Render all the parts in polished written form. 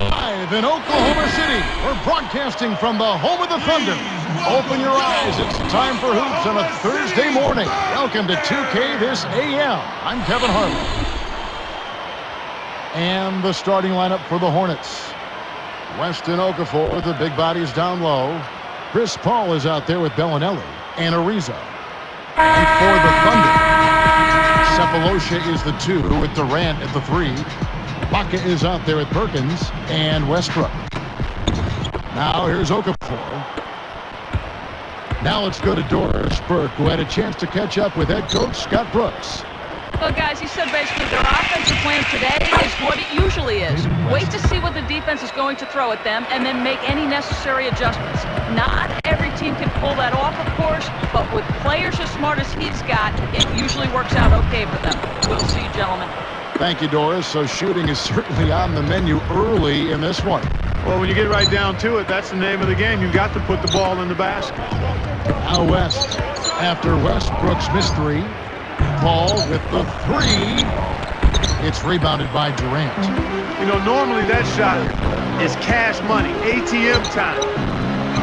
Live in Oklahoma City, we're broadcasting from the home of the Thunder. Open your eyes, it's time for hoops on a Thursday morning. Welcome to 2K this AM. I'm Kevin Harlan. And the starting lineup for the Hornets. Weston Okafor with the big bodies down low. Chris Paul is out there with Bellinelli and Ariza. And for the Thunder, Cephalosha is the 2 with Durant at the 3. Baca is out there with Perkins and Westbrook. Now here's Okafor. Now let's go to Doris Burke, who had a chance to catch up with head coach Scott Brooks. Well, guys, he said basically their offensive plan today is what it usually is. Wait to see what the defense is going to throw at them and then make any necessary adjustments. Not every team can pull that off, of course, but with players as smart as he's got, it usually works out okay for them. We'll see, gentlemen. Thank you, Doris. So shooting is certainly on the menu early in this one. Well, when you get right down to it, that's the name of the game. You've got to put the ball in the basket. Out west, after Westbrook's missed 3, Paul with the 3. It's rebounded by Durant. You know, normally that shot is cash money, ATM time.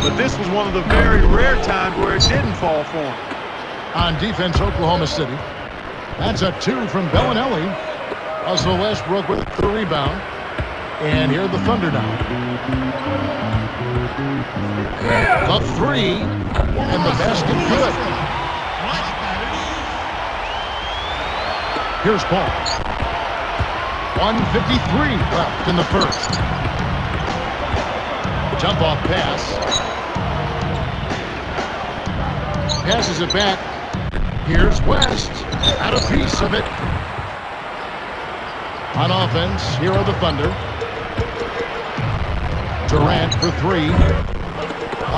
But this was one of the very rare times where it didn't fall for him. On defense, Oklahoma City. That's a 2 from Bellinelli. Russell Westbrook with the rebound. And here are the Thunder now. The 3. And the basket good. Here's Paul. 1:53 left in the first. Jump off pass. Passes it back. Here's West. Out a piece of it. On offense, here are the Thunder. Durant for 3.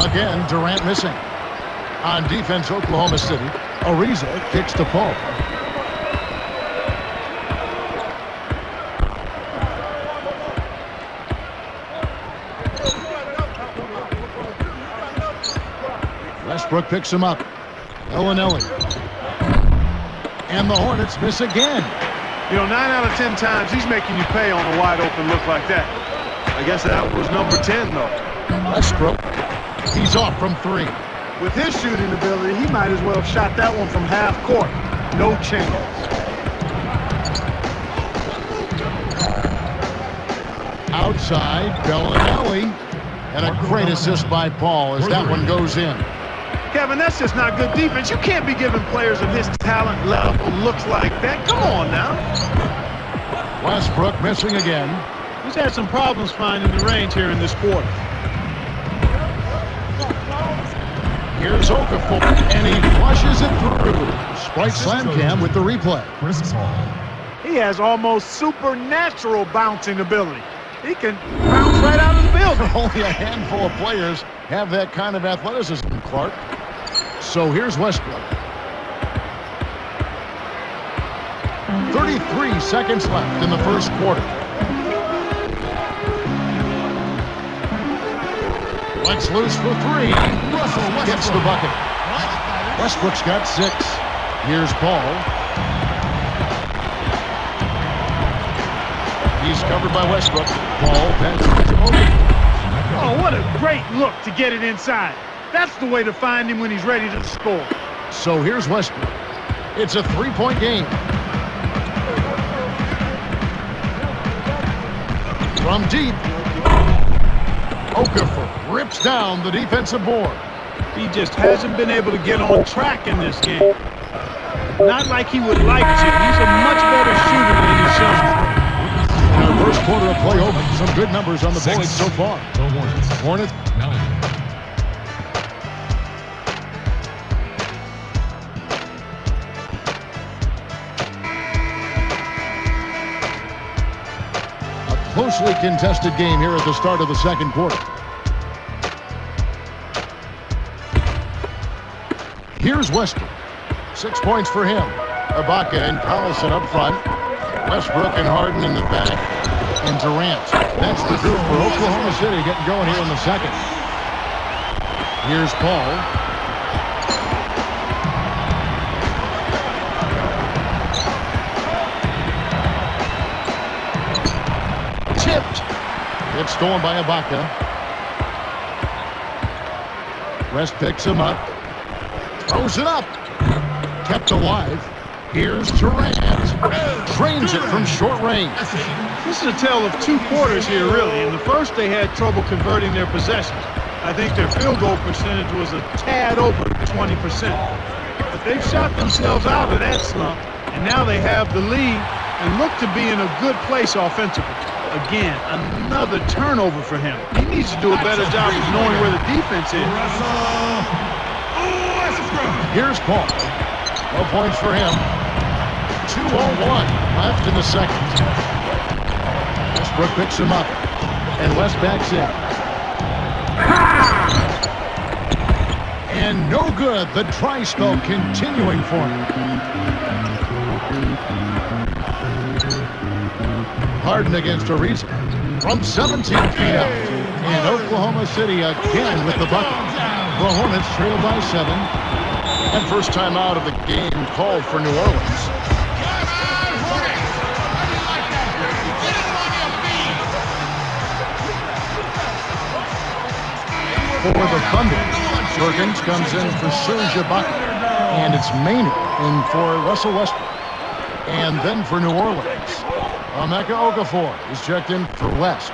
Again, Durant missing. On defense, Oklahoma City. Ariza kicks to Paul. Westbrook picks him up. Bellinelli. And the Hornets miss again. You know, 9 out of 10 times he's making you pay on a wide open look like that. I guess that was number 10, though. Westbrook. He's off from 3. With his shooting ability, he might as well have shot that one from half court. No chance. Outside, Bellinelli. And a great assist by Paul as that one goes in. Kevin, that's just not good defense. You can't be giving players of his talent level looks like that. Come on now. Westbrook missing again. He's had some problems finding the range here in this quarter. Here's Okafor, and he flushes it through. Sprite Slam Cam with the replay. He has almost supernatural bouncing ability. He can bounce right out of the building. Only a handful of players have that kind of athleticism, Clark. So here's Westbrook. 33 seconds left in the first quarter. Let's loose for 3. Russell gets the bucket. Westbrook's got 6. Here's Paul. He's covered by Westbrook. Paul passes to Okafor. Oh, what a great look to get it inside. That's the way to find him when he's ready to score. So here's Westbrook. It's a 3-point game. From deep, Okafor rips down the defensive board. He just hasn't been able to get on track in this game. Not like he would like to. He's a much better shooter than he's shown. In our first quarter of play over, some good numbers on the board so far. Hornets. A closely contested game here at the start of the second quarter. Here's Westbrook. 6 points for him. Ibaka and Collison up front. Westbrook and Harden in the back. And Durant. That's the group for Oklahoma City getting going here in the second. Here's Paul. Tipped. It's stolen by Ibaka. West picks him up. Throws it up. Kept alive. Here's Durant. Trains it from short range. This is a tale of two quarters here, really. In the first, they had trouble converting their possessions. I think their field goal percentage was a tad over 20%. But they've shot themselves out of that slump, and now they have the lead and look to be in a good place offensively. Again, another turnover for him. He needs to do a better job of knowing where the defense is. Here's Paul. No points for him. 2:01 left in the second. Westbrook picks him up, and West backs in. And no good. The dry spell continuing for him. Harden against Ariza from 17 feet out. And Oklahoma City again with the bucket. The Hornets trail by 7. And first time out of the game called for New Orleans. For the Thunder, Perkins comes in for Serge Ibaka. And it's Maynard in for Russell Westbrook. And then for New Orleans, Emeka Okafor is checked in for West.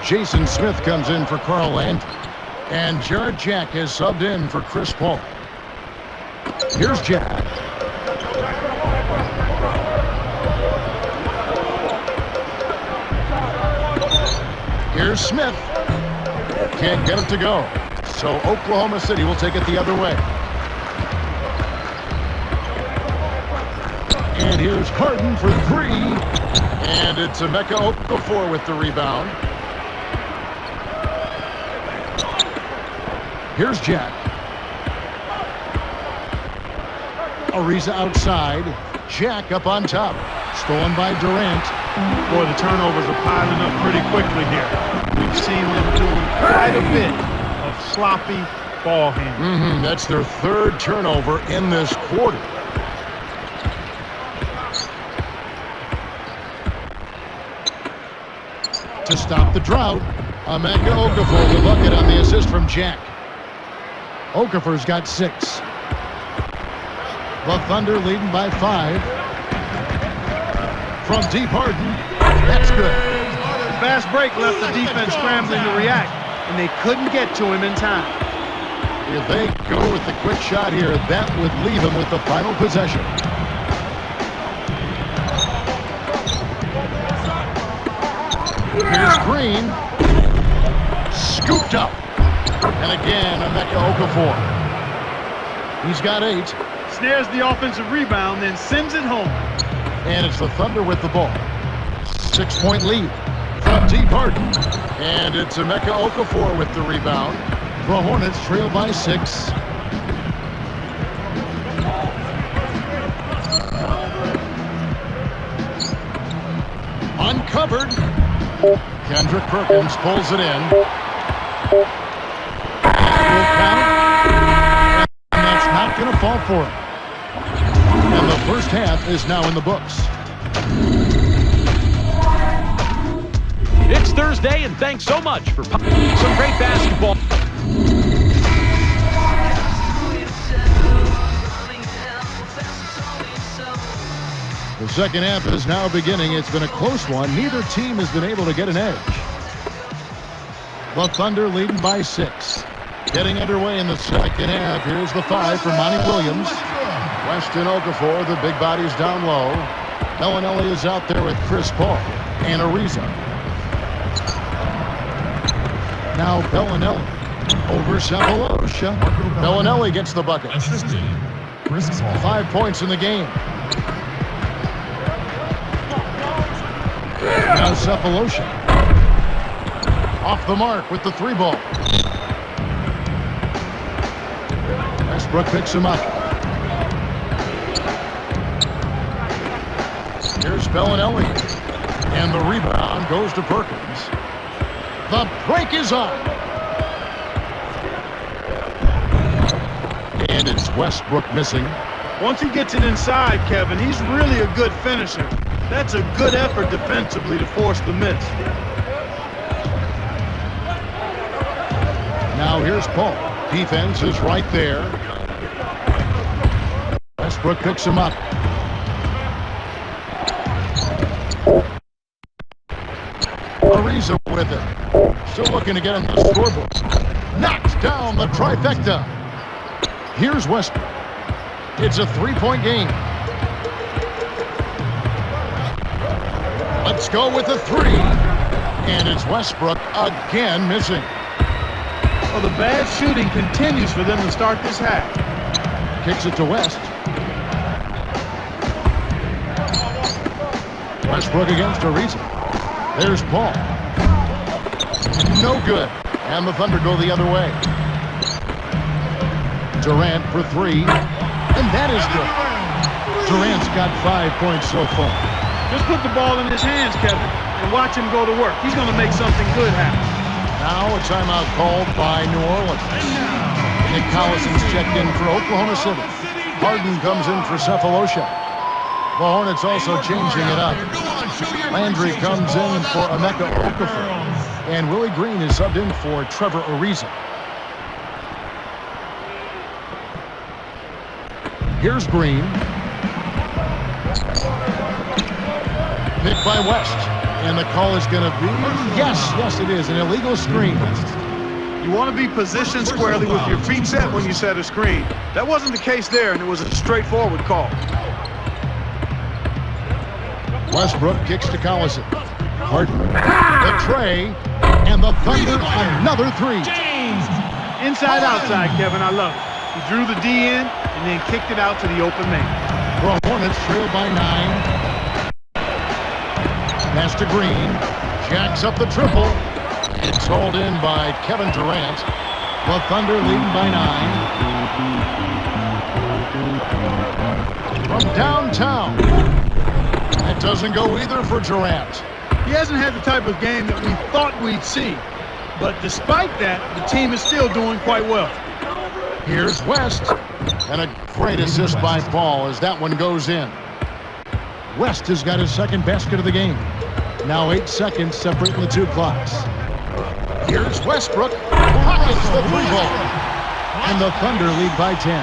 Jason Smith comes in for Carl Landry. And Jarrett Jack is subbed in for Chris Paul. Here's Jack. Here's Smith. Can't get it to go. So Oklahoma City will take it the other way. And here's Harden for 3. And it's Emeka Okafor with the rebound. Here's Jack. Ariza outside. Jack up on top. Stolen by Durant. Boy, the turnovers are piling up pretty quickly here. We've seen them doing quite a bit of sloppy ball handling. That's their third turnover in this quarter. To stop the drought, Emeka Okafor the bucket on the assist from Jack. Okafor's got 6. The Thunder leading by 5. From deep Harden. That's good. The fast break left the defense scrambling to react, and they couldn't get to him in time. If they go with the quick shot here, that would leave him with the final possession. Here's Green. Scooped up. And again, Emeka Okafor. He's got 8. Snares the offensive rebound, then sends it home. And it's the Thunder with the ball. 6-point lead from deep Harden. And it's Emeka Okafor with the rebound. The Hornets trail by 6. Uncovered. Kendrick Perkins pulls it in. Will count. And that's not going to fall for him. And the first half is now in the books. It's Thursday, and thanks so much for some great basketball. The second half is now beginning. It's been a close one. Neither team has been able to get an edge. The Thunder leading by 6. Getting underway in the second half. Here's the 5 from Monty Williams. Weston Okafor, the big bodies down low. Bellinelli is out there with Chris Paul and Ariza. Now Bellinelli over Cephalosha. Bellinelli gets the bucket. 5 points in the game. Now Cephalosha. Off the mark with the 3 ball. Westbrook picks him up. Here's Bellinelli. And the rebound goes to Perkins. The break is on. And it's Westbrook missing. Once he gets it inside, Kevin, he's really a good finisher. That's a good effort defensively to force the miss. here's Paul. Defense is right there. Westbrook picks him up. Ariza with it. Still looking to get on the scoreboard. Knocks down the trifecta. Here's Westbrook. It's a three-point game. Let's go with a three. And it's Westbrook again missing. Well, the bad shooting continues for them to start this half. Kicks it to West. Westbrook against Ariza. There's Paul. No good. And the Thunder go the other way. Durant for three. And that is good. Durant's got 5 points so far. Just put the ball in his hands, Kevin, and watch him go to work. He's going to make something good happen. Now a timeout called by New Orleans. Nick Collison's checked in for Oklahoma City. Harden comes in for Cephalosha. The Hornets also changing it up. Landry comes in for Emeka Okafor. And Willie Green is subbed in for Trevor Ariza. Here's Green. Picked by West. And the call is going to be, yes, it is, an illegal screen. You want to be positioned squarely with your feet set when you set a screen. That wasn't the case there, and it was a straightforward call. Westbrook kicks to Collison. Harden, the tray, and the Thunder another three. Inside, outside, Kevin, I love it. He drew the D in and then kicked it out to the open man. The Hornets trail by 9. Pass to Green. Jacks up the triple. It's hauled in by Kevin Durant. The Thunder leading by 9. From downtown. That doesn't go either for Durant. He hasn't had the type of game that we thought we'd see. But despite that, the team is still doing quite well. Here's West. And a great assist by Paul as that one goes in. West has got his second basket of the game. Now 8 seconds separating the two clocks. Here's Westbrook. Pockets the three ball. And the Thunder lead by 10.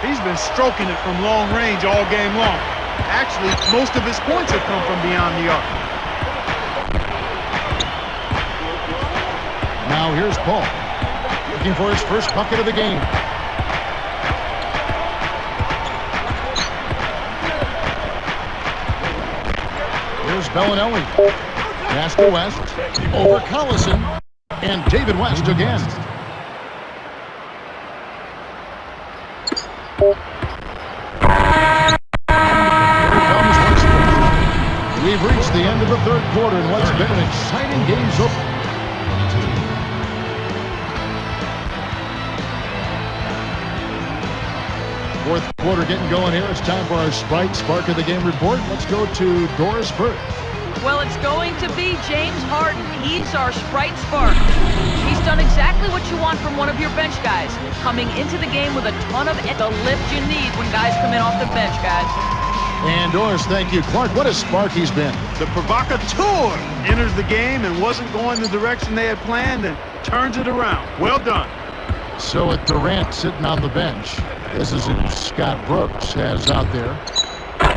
He's been stroking it from long range all game long. Actually, most of his points have come from beyond the arc. Now here's Paul. Looking for his first bucket of the game. Here's Bellinelli. Pass to West. Over Collison. And David West again. Here comes Westbrook. We've reached the end of the third quarter in what's been an exciting game so far. Fourth quarter getting going here. It's time for our Sprite Spark of the Game report. Let's go to Doris Burke. Well, it's going to be James Harden. He's our Sprite Spark. He's done exactly what you want from one of your bench guys. Coming into the game with a ton of the lift you need when guys come in off the bench, guys. And Doris, thank you. Clark, what a spark he's been. The provocateur enters the game and wasn't going the direction they had planned and turns it around. Well done. So with Durant sitting on the bench, this is who Scott Brooks has out there.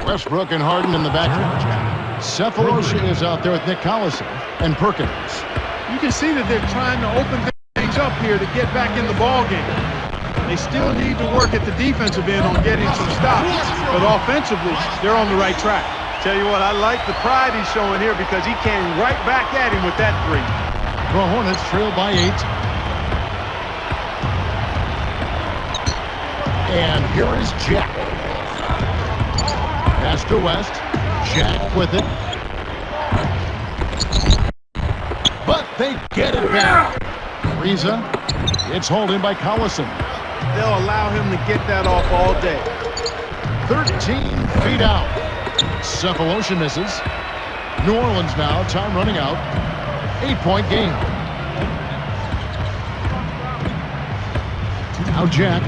Westbrook and Harden in the background. Cephalosha is out there with Nick Collison and Perkins. You can see that they're trying to open things up here to get back in the ball game. They still need to work at the defensive end on getting some stops, but offensively, they're on the right track. Tell you what, I like the pride he's showing here because he came right back at him with that three. The Hornets trail by 8. And here is Jack. Pass to West. Jack with it. But they get it back. Ariza. It's hauled in by Collison. They'll allow him to get that off all day. 13 feet out. Cephalosha misses. New Orleans now. Time running out. 8-point game. Now Jack.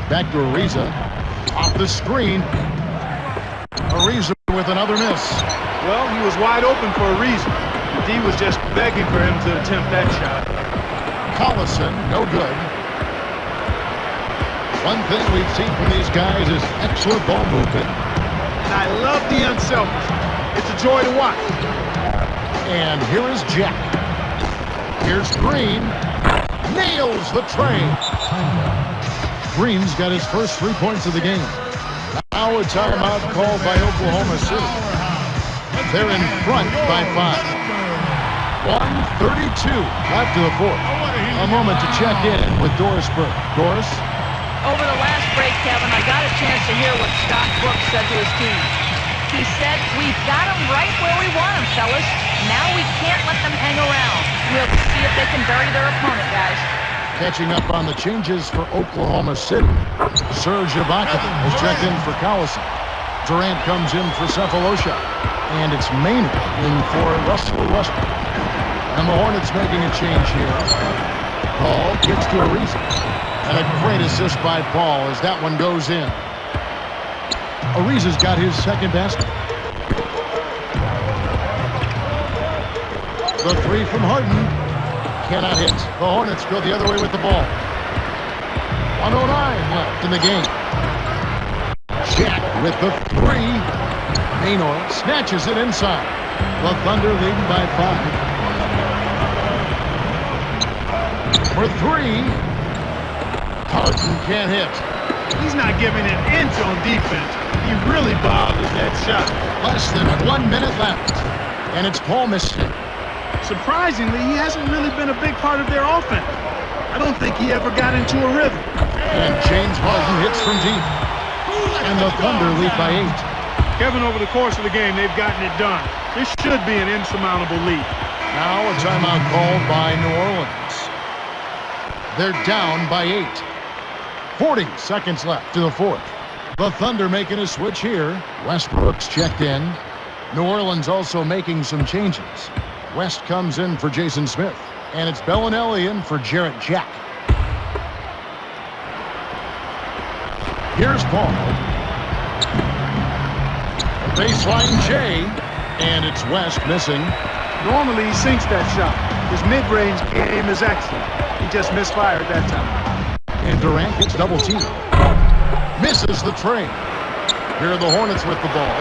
Back to Ariza. Off the screen. Ariza with another miss. Well, he was wide open for a reason. D was just begging for him to attempt that shot. Collison, no good. One thing we've seen from these guys is excellent ball movement. And I love the unselfishness. It's a joy to watch. And here is Jack. Here's Green. Nails the tray. Green's got his first 3 points of the game. Now a timeout called by Oklahoma City. They're in front by 5. 1:32 left to the fourth. A moment to check in with Doris Burke. Doris? Over the last break, Kevin, I got a chance to hear what Scott Brooks said to his team. He said, "We've got them right where we want them, fellas. Now we can't let them hang around. We'll see if they can bury their opponent, guys." Catching up on the changes for Oklahoma City. Serge Ibaka has checked in for Collison. Durant comes in for Cephalosha. And it's Maynard in for Russell Westbrook. And the Hornets making a change here. Paul gets to Ariza. And a great assist by Paul as that one goes in. Ariza's got his second basket. The three from Harden. Cannot hit. The Hornets go the other way with the ball. 1:09 left in the game. Jack with the three. Maynard snatches it inside. The Thunder leading by 5. For three. Harden can't hit. He's not giving an inch on defense. He really bothers that shot. Less than 1 minute left. And it's Paul missing. Surprisingly, he hasn't really been a big part of their offense. I don't think he ever got into a rhythm. And James Harden hits from deep. And the Thunder lead by 8. Kevin, over the course of the game, they've gotten it done. This should be an insurmountable lead. Now a timeout called by New Orleans. They're down by 8. 40 seconds left to the fourth. The Thunder making a switch here. Westbrook's checked in. New Orleans also making some changes. West comes in for Jason Smith. And it's Bellinelli in for Jarrett Jack. Here's Paul. Baseline J. And it's West missing. Normally, he sinks that shot. His mid-range game is excellent. He just misfired that time. And Durant gets double teamed. Misses the tray. Here are the Hornets with the ball.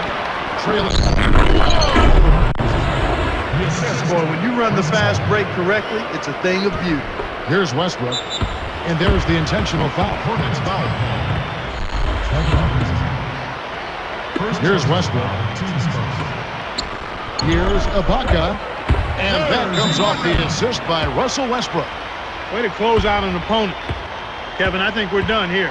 Trailing. Boy, when you run the fast break correctly, it's a thing of beauty. Here's Westbrook. And there's the intentional foul. Hornets foul. Here's Westbrook. Here's Ibaka. And that comes off the assist by Russell Westbrook. Way to close out an opponent. Kevin, I think we're done here.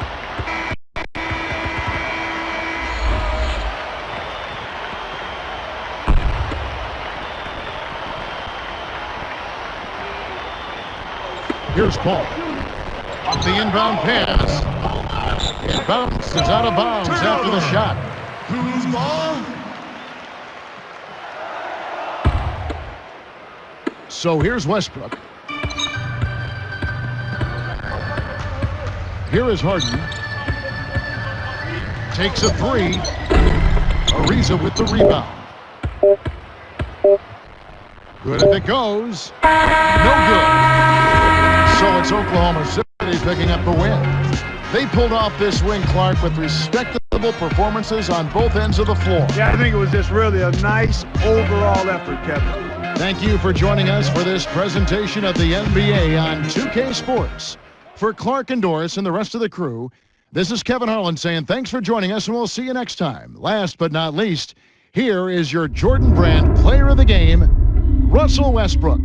Here's Paul. Off the inbound pass. It bounces out of bounds after the shot. Who's ball? So here's Westbrook. Here is Harden. Takes a three. Ariza with the rebound. Good if it goes. No good. So it's Oklahoma City picking up the win. They pulled off this win, Clark, with respectable performances on both ends of the floor. Yeah, I think it was just really a nice overall effort, Kevin. Thank you for joining us for this presentation of the NBA on 2K Sports. For Clark and Doris and the rest of the crew, this is Kevin Harlan saying thanks for joining us, and we'll see you next time. Last but not least, here is your Jordan Brand Player of the Game, Russell Westbrook.